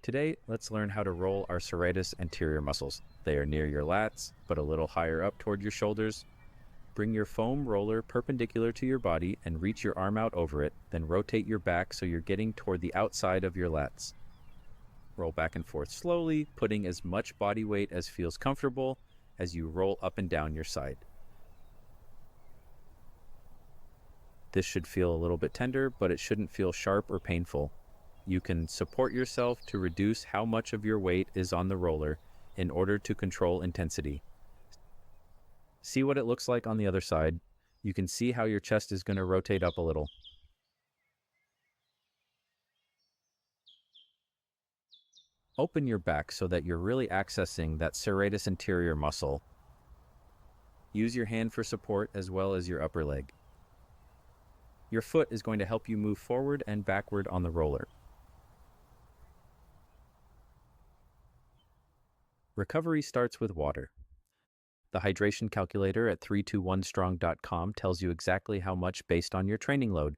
Today, let's learn how to roll our serratus anterior muscles. They are near your lats, but a little higher up toward your shoulders. Bring your foam roller perpendicular to your body and reach your arm out over it, then rotate your back so you're getting toward the outside of your lats. Roll back and forth slowly, putting as much body weight as feels comfortable as you roll up and down your side. This should feel a little bit tender, but it shouldn't feel sharp or painful. You can support yourself to reduce how much of your weight is on the roller in order to control intensity. See what it looks like on the other side. You can see how your chest is going to rotate up a little. Open your back so that you're really accessing that serratus anterior muscle. Use your hand for support as well as your upper leg. Your foot is going to help you move forward and backward on the roller. Recovery starts with water. The hydration calculator at 321strong.com tells you exactly how much based on your training load.